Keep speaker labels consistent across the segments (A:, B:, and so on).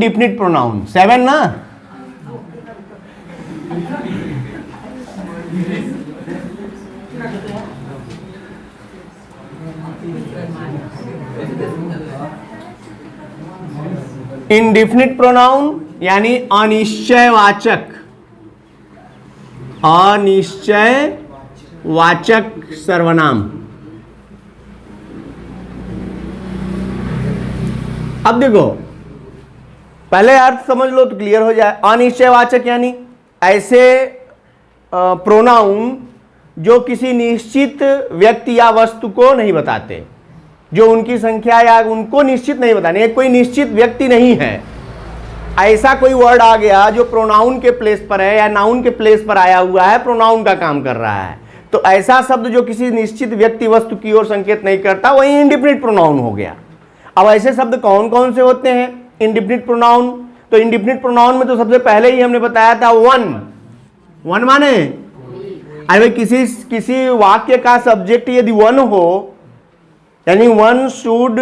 A: Indefinite pronoun 7 ना। Indefinite pronoun यानी अनिश्चयवाचक, अनिश्चयवाचक सर्वनाम। अब देखो, पहले अर्थ समझ लो तो क्लियर हो जाए। अनिश्चयवाचक यानी ऐसे प्रोनाउन जो किसी निश्चित व्यक्ति या वस्तु को नहीं बताते, जो उनकी संख्या या उनको निश्चित नहीं बताने, कोई निश्चित व्यक्ति नहीं है। ऐसा कोई वर्ड आ गया जो प्रोनाउन के प्लेस पर है या नाउन के प्लेस पर आया हुआ है, प्रोनाउन का काम कर रहा है, तो ऐसा शब्द जो किसी निश्चित व्यक्ति वस्तु की ओर संकेत नहीं करता, वही इंडिफिनिट प्रोनाउन हो गया। अब ऐसे शब्द कौन कौन से होते हैं इंडिफिनिट प्रोनाउन? तो इंडिफिनिट प्रोनाउन में तो सबसे पहले ही हमने बताया था वन। वन माने अरे किसी वाक्य का सब्जेक्ट यदि वन हो, यानी one should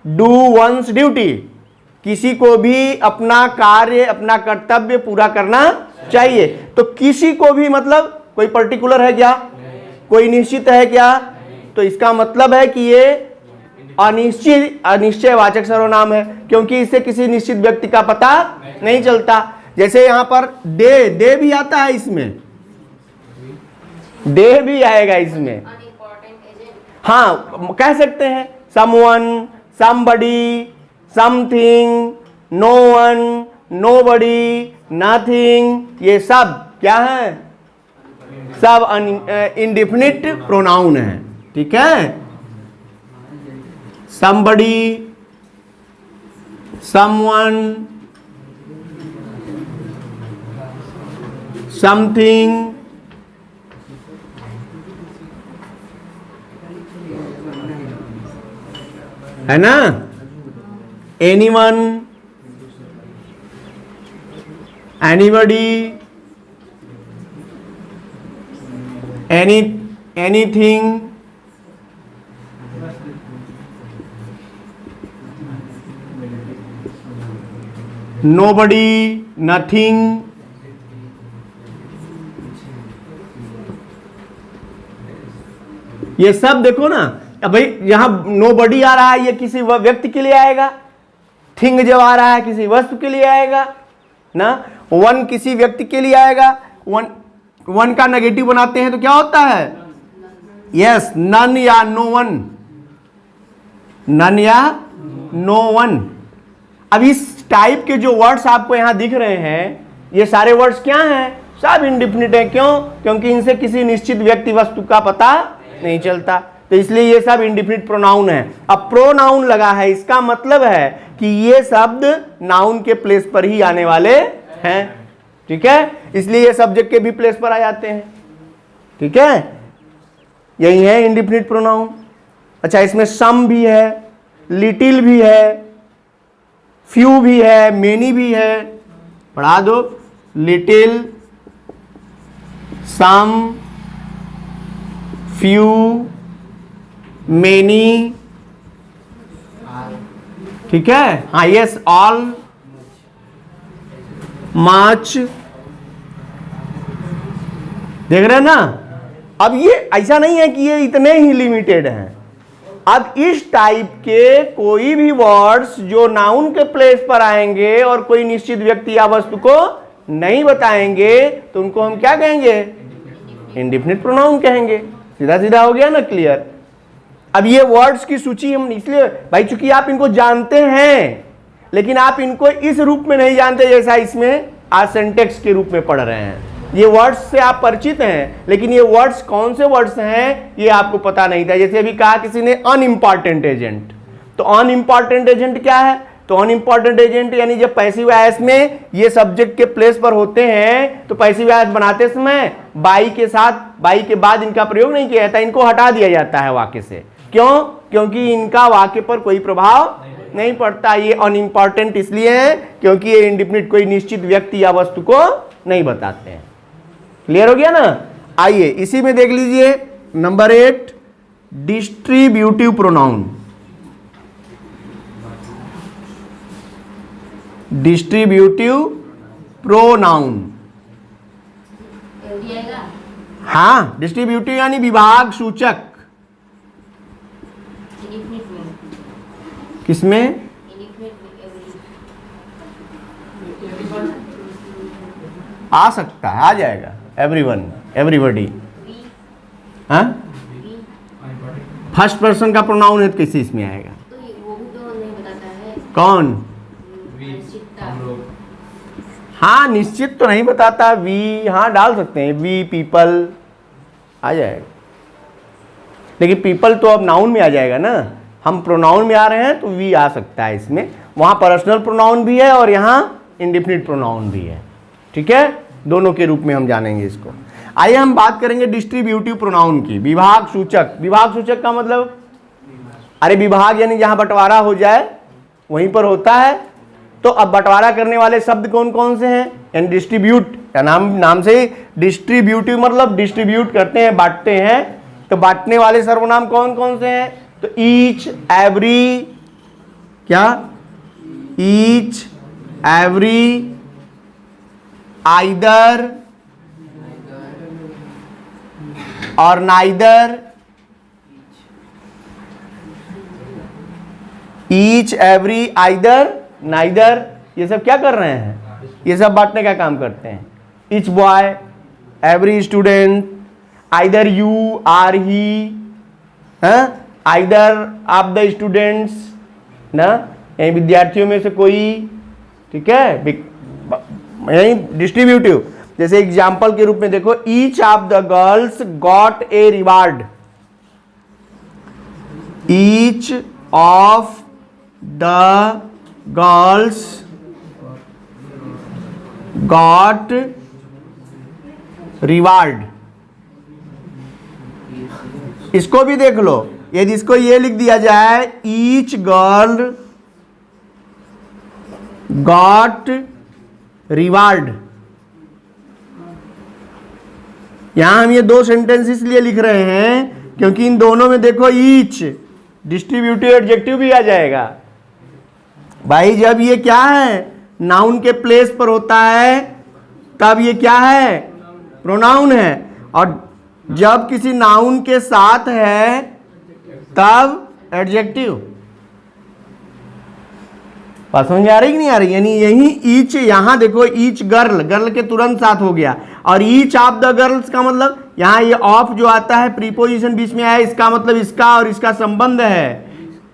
A: do once duty, किसी को भी अपना कार्य, अपना कर्तव्य पूरा करना चाहिए। तो किसी को भी मतलब कोई पर्टिकुलर है क्या, कोई निश्चित है क्या? तो इसका मतलब है कि ये अनिश्चयवाचक सर्वनाम है, क्योंकि इससे किसी निश्चित व्यक्ति का पता नहीं चलता। जैसे यहां पर दे भी आता है, इसमें दे भी आएगा इसमें। हाँ, कह सकते हैं someone, somebody, something, no one, nobody, nothing, ये सब क्या है? सब इंडिफिनिट प्रोनाउन है। ठीक है, somebody, someone, something, है ना? anyone, anybody, anything, nobody, nothing, ये सब देखो ना। अब भाई यहां नोबडी आ रहा है, ये किसी व्यक्ति के लिए आएगा। थिंग जब आ रहा है किसी वस्तु के लिए आएगा ना। वन किसी व्यक्ति के लिए आएगा। वन का नेगेटिव बनाते हैं तो क्या होता है? यस, नन या नो वन, नन या नो वन। अब इस टाइप के जो वर्ड्स आपको यहां दिख रहे हैं, ये सारे वर्ड्स क्या हैं? सब इंडिफिनिट है। क्यों? क्योंकि इनसे किसी निश्चित व्यक्ति वस्तु का पता नहीं चलता, तो इसलिए ये सब इंडिफिनिट प्रोनाउन है। अब प्रोनाउन लगा है, इसका मतलब है कि ये शब्द नाउन के प्लेस पर ही आने वाले हैं। ठीक है, इसलिए ये सब्जेक्ट के भी प्लेस पर आ जाते हैं। ठीक है, यही है इंडिफिनिट प्रोनाउन। अच्छा, इसमें सम भी है, लिटिल भी है, फ्यू भी है, मेनी भी है। पढ़ा दो, लिटिल, सम, फ्यू, मेनी। ठीक है, हाँ, यस, ऑल, मच। देख रहे हैं ना? अब ये ऐसा नहीं है कि ये इतने ही लिमिटेड हैं। अब इस टाइप के कोई भी वर्ड्स जो नाउन के प्लेस पर आएंगे और कोई निश्चित व्यक्ति या वस्तु को नहीं बताएंगे, तो उनको हम क्या कहेंगे? इंडिफिनिट प्रोनाउन कहेंगे। सीधा सीधा हो गया ना, क्लियर? अब ये वर्ड्स की सूची हम इसलिए भाई, चूंकि आप इनको जानते हैं, लेकिन आप इनको इस रूप में नहीं जानते जैसा इसमें आज सिंटेक्स के रूप में पढ़ रहे हैं। ये वर्ड्स से आप परिचित हैं, लेकिन ये वर्ड्स कौन से वर्ड्स हैं ये आपको पता नहीं था। जैसे अभी कहा किसी ने अनइम्पॉर्टेंट एजेंट, तो अनइम्पॉर्टेंट एजेंट क्या है? तो अनइम्पॉर्टेंट एजेंट यानी जब पैसिव वॉइस में ये सब्जेक्ट के प्लेस पर होते हैं, तो पैसिव वॉइस बनाते समय बाई के साथ, बाई के बाद इनका प्रयोग नहीं किया जाता, इनको हटा दिया जाता है वाक्य से। क्यों? क्योंकि इनका वाक्य पर कोई प्रभाव नहीं पड़ता। ये अनइम्पॉर्टेंट इसलिए है क्योंकि ये इंडिफिनिट कोई निश्चित व्यक्ति या वस्तु को नहीं बताते हैं। क्लियर हो गया ना? आइए इसी में देख लीजिए number 8, distributive pronoun. Distributive pronoun. हाँ, डिस्ट्रीब्यूटिव यानी विभाग सूचक। किसमें? आ सकता है, आ जाएगा। Everyone, everybody. हाँ, फर्स्ट पर्सन का प्रोनाउन है तो कैसे इसमें आएगा?
B: तो वो भी तो नहीं बताता है।
A: कौन?
B: हम लोग।
A: हाँ, निश्चित तो नहीं बताता। वी, हाँ डाल सकते हैं, वी, पीपल आ जाएगा। लेकिन पीपल तो अब नाउन में आ जाएगा ना, हम प्रोनाउन में आ रहे हैं तो वी आ सकता है इसमें। वहाँ पर्सनल प्रोनाउन भी है और यहाँ इंडेफिनिट प्रोनाउन भी है। ठीक है, दोनों के रूप में हम जानेंगे इसको। आइए हम बात करेंगे डिस्ट्रीब्यूटिव प्रोनाउन की। विभाग सूचक। विभाग सूचक का मतलब, अरे विभाग यानी जहाँ बंटवारा हो जाए वहीं पर होता है। तो अब बंटवारा करने वाले शब्द कौन कौन से हैं? यानी डिस्ट्रीब्यूट का नाम से ही डिस्ट्रीब्यूटिव मतलब डिस्ट्रीब्यूट करते हैं, बांटते हैं। तो बांटने वाले सर्वनाम कौन कौन से हैं? तो ईच, एवरी, क्या? ईच, एवरी, आइदर और neither. Each, every, either, neither, ये सब क्या कर रहे हैं? ये सब बांटने का काम करते हैं। Each boy, every student, either you are he, either of the students ना, यही विद्यार्थियों में से कोई। ठीक है, यही डिस्ट्रीब्यूटिव। जैसे एग्जाम्पल के रूप में देखो, each of the girls got a reward. Each of the girls got reward. इसको भी देख लो, यदि इसको ये लिख दिया जाए, ईच गर्ल गॉट रिवार्ड। यहां हम ये दो सेंटेंस इसलिए लिख रहे हैं क्योंकि इन दोनों में देखो ईच डिस्ट्रीब्यूटिव एडजेक्टिव भी आ जाएगा। भाई जब ये क्या है, नाउन के प्लेस पर होता है तब ये क्या है? प्रोनाउन है। और जब किसी नाउन के साथ है तब एडजेक्टिव। बात समझ आ रही कि नहीं आ रही? यानी यही ईच, यहां देखो ईच गर्ल, गर्ल के तुरंत साथ हो गया। और ईच ऑफ द गर्ल्स का मतलब, यहां ये ऑफ जो आता है प्रीपोजिशन बीच में आया, इसका मतलब इसका और इसका संबंध है।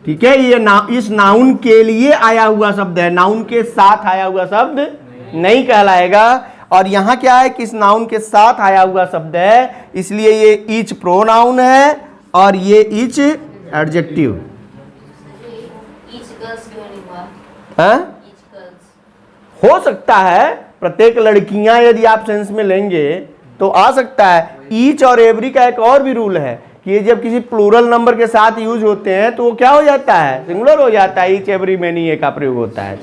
A: ठीक है, ये इस नाउन के लिए आया हुआ शब्द है, नाउन के साथ आया हुआ शब्द नहीं कहलाएगा। और यहां क्या है कि इस नाउन के साथ आया हुआ शब्द है, इसलिए ये ईच प्रोनाउन है और ये ईच एडजेक्टिव। हो सकता है प्रत्येक लड़कियां, यदि आप सेंस में लेंगे तो आ सकता है। ईच और एवरी का एक और भी रूल है कि ये जब किसी प्लूरल नंबर के साथ यूज होते हैं तो वो क्या हो जाता है? सिंगुलर हो जाता है। ईच, एवरी, मेनी, ये का प्रयोग होता है।